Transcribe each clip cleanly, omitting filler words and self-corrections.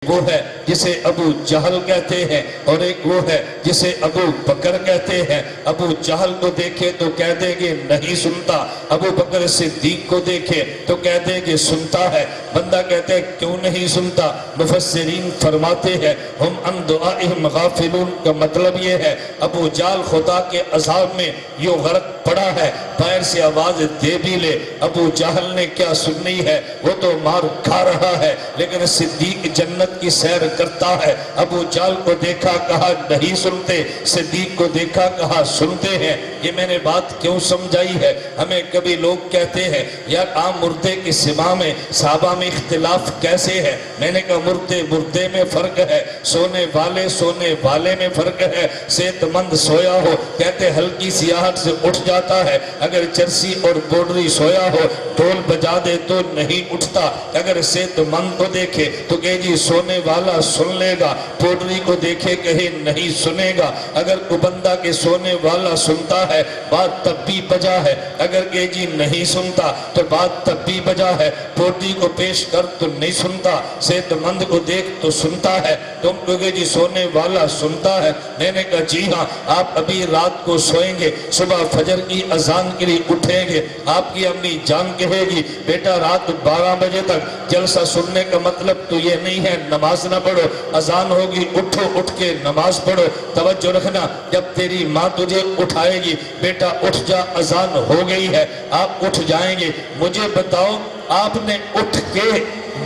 وہ ہے جسے ابو جہل کہتے ہیں اور ایک وہ ہے جسے ابو بکر کہتے ہیں۔ ابو جہل کو دیکھے تو کہہ دیں گے نہیں سنتا، ابو بکر صدیق کو دیکھے تو کہہ دیں گے سنتا ہے۔ بندہ کہتے ہیں کیوں نہیں سنتا؟ مفسرین فرماتے ہیں ہم عن دعائہم غافلون کا مطلب یہ ہے ابو جہل خدا کے عذاب میں یوں غرق پڑا ہے، باہر سے آواز دے بھی لے ابو جہل نے کیا سننی ہے، وہ تو مار کھا رہا ہے، لیکن صدیق جنت کی سیر کرتا ہے۔ ابو جہل کو دیکھا کہا نہیں سنتے، صدیق کو دیکھا کہا سنتے ہیں۔ یہ میں نے بات کیوں سمجھائی ہے؟ ہمیں کبھی لوگ کہتے ہیں یار عام مردے کی سما میں صحابہ میں اختلاف کیسے ہے؟ میں نے کہا مردے میں فرق ہے، سونے والے میں فرق ہے۔ صحت مند سویا ہو کہتے ہلکی سیاحت سے اٹھ جاتا ہے، اگر چرسی اور بوڈری سویا ہو ڈھول بجا دے تو نہیں اٹھتا۔ اگر صحت مند کو دیکھے تو کہ جی سونے والا سن لے گا، بوڈری کو دیکھے کہے نہیں سنے گا۔ اگر کو بندہ کے سونے والا سنتا ہے بات تب بھی بجا ہے، اگر کہ جی نہیں سنتا تو بات تب بھی بجا ہے۔ بوڈری کو پیش کر تو نہیں سنتا، صحت مند کو دیکھ تو سنتا ہے، تم کہے جی سونے والا سنتا ہے۔ میں نے کہا جی ہاں، آپ ابھی رات کو سوئیں گے، صبح فجر کی اذان کے لیے اٹھیں گے، آپ کی امی جان کہے گی بیٹا رات 12 بجے تک جلسہ سننے کا مطلب تو یہ نہیں ہے نماز نہ پڑھو، اذان ہوگی اٹھو، اٹھ کے نماز پڑھو۔ توجہ رکھنا، جب تیری ماں تجھے اٹھائے گی بیٹا اٹھ جا اذان ہو گئی ہے، آپ اٹھ جائیں گے۔ مجھے بتاؤ آپ نے اٹھ کے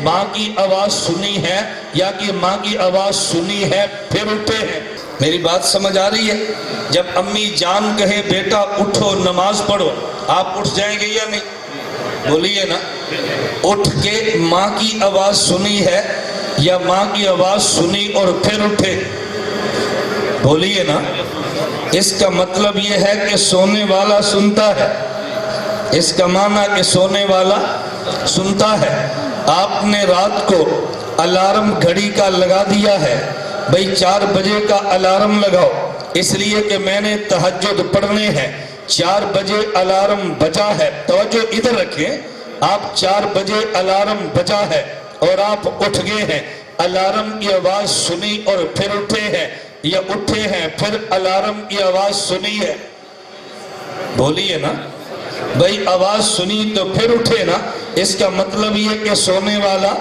ماں کی آواز سنی ہے یا کہ ماں کی آواز سنی ہے پھر اٹھے ہیں؟ میری بات سمجھ آ رہی ہے؟ جب امی جان کہے بیٹا اٹھو نماز پڑھو، آپ اٹھ جائیں گے یا نہیں؟ بولیے نا، اٹھ کے ماں کی آواز سنی ہے یا ماں کی آواز سنی اور پھر اٹھے؟ بولیے نا۔ اس کا مطلب یہ ہے کہ سونے والا سنتا ہے، اس کا معنی کہ سونے والا سنتا ہے۔ آپ نے رات کو الارم گھڑی کا لگا دیا ہے، بھئی 4 بجے کا الارم لگاؤ، اس لیے کہ میں نے تہجد پڑھنے ہیں۔ 4 بجے الارم بجا ہے، توجہ ادھر رکھیں، آپ 4 بجے الارم بجا ہے اور آپ اٹھ گئے ہیں، الارم کی آواز سنی اور پھر اٹھے ہیں یا اٹھے ہیں پھر الارم کی آواز سنی ہے؟ بولیے نا بھئی، آواز سنی تو پھر اٹھے نا، اس کا مطلب یہ کہ سونے والا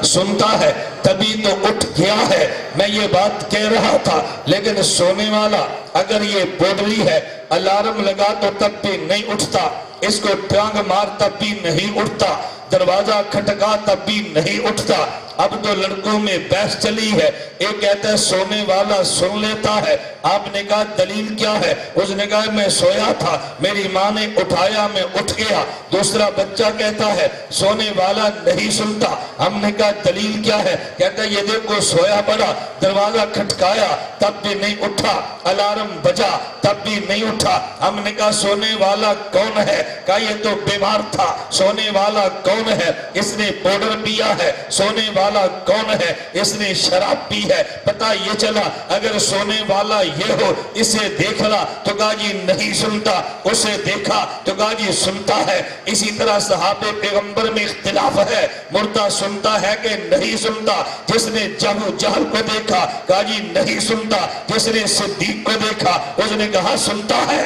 سنتا ہے تبھی تو اٹھ گیا ہے۔ میں یہ بات کہہ رہا تھا لیکن سونے والا اگر یہ بوڈری ہے، الارم لگا تو تب بھی نہیں اٹھتا، اس کو ٹانگ مار تب بھی نہیں اٹھتا، دروازہ کھٹکا تب بھی نہیں اٹھتا۔ اب تو لڑکوں میں بحث چلی ہے، ایک کہتا ہے سونے والا سن لیتا ہے، آپ نے کہا دلیل کیا ہے؟ اس نے کہا میں سویا تھا، میری ماں نے اٹھایا، میں اٹھ گیا۔ دوسرا بچہ کہتا ہے سونے والا نہیں سنتا، ہم نے کہا دلیل کیا ہے؟ کہتا ہے یہ دیکھو سویا پڑا، دروازہ کھٹکایا تب بھی نہیں اٹھا، الارم بجا تب بھی نہیں اٹھا۔ ہم نے کہا سونے والا کون ہے؟ کہا یہ تو بیمار تھا۔ سونے والا کون ہے؟ اس نے پاؤڈر پیا ہے۔ سونے والا کون ہے؟ اس نے شراب پی ہے۔ پتہ یہ چلا اگر سونے والا یہ ہو، اسے دیکھنا تو کہا جی نہیں سنتا، اسے دیکھا تو کہا جی سنتا ہے۔ اسی طرح صحابہ پیغمبر میں اختلاف ہے، مردہ سنتا ہے کہ نہیں سنتا؟ جس نے ابو جہل کو دیکھا کہا جی نہیں سنتا، جس نے صدیق کو دیکھا اس نے کہا سنتا ہے۔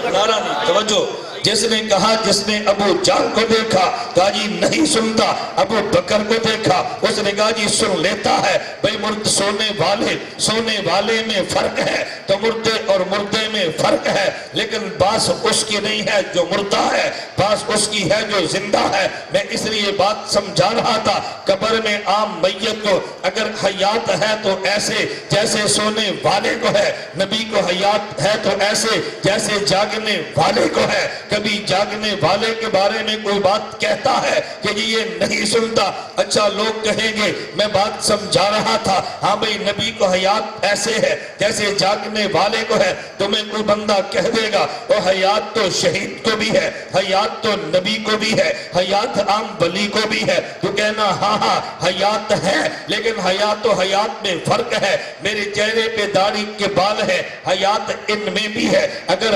نعرہ نہیں، توجہ، جس نے کہا، جس نے ابو جہل کو دیکھا کہا جی نہیں سنتا، ابو بکر کو دیکھا اس نے کہا جی سن لیتا ہے۔ بھئی مرد سونے والے میں فرق ہے تو مردے اور مردے میں فرق ہے، لیکن باس اس کی نہیں ہے جو مردہ ہے، باس اس کی ہے جو زندہ ہے۔ میں اس لیے بات سمجھا رہا تھا، قبر میں عام میت کو اگر حیات ہے تو ایسے جیسے سونے والے کو ہے، نبی کو حیات ہے تو ایسے جیسے جاگنے والے کو ہے۔ کبھی جاگنے والے کے بارے میں کوئی بات کہتا ہے کہ یہ نہیں سنتا، اچھا لوگ کہیں گے میں بات سمجھا رہا تھا، ہاں بھئی نبی کو حیات ایسے ہے جیسے جاگنے والے کو ہے۔ تمہیں کوئی بندہ کہہ دے گا وہ حیات تو شہید کو بھی ہے، حیات تو نبی کو بھی ہے، حیات عام ولی کو بھی ہے، تو کہنا ہاں ہاں حیات ہے، لیکن حیات و حیات میں فرق ہے۔ میرے چہرے پہ داڑھی کے بال ہے، حیات ان میں بھی ہے، اگر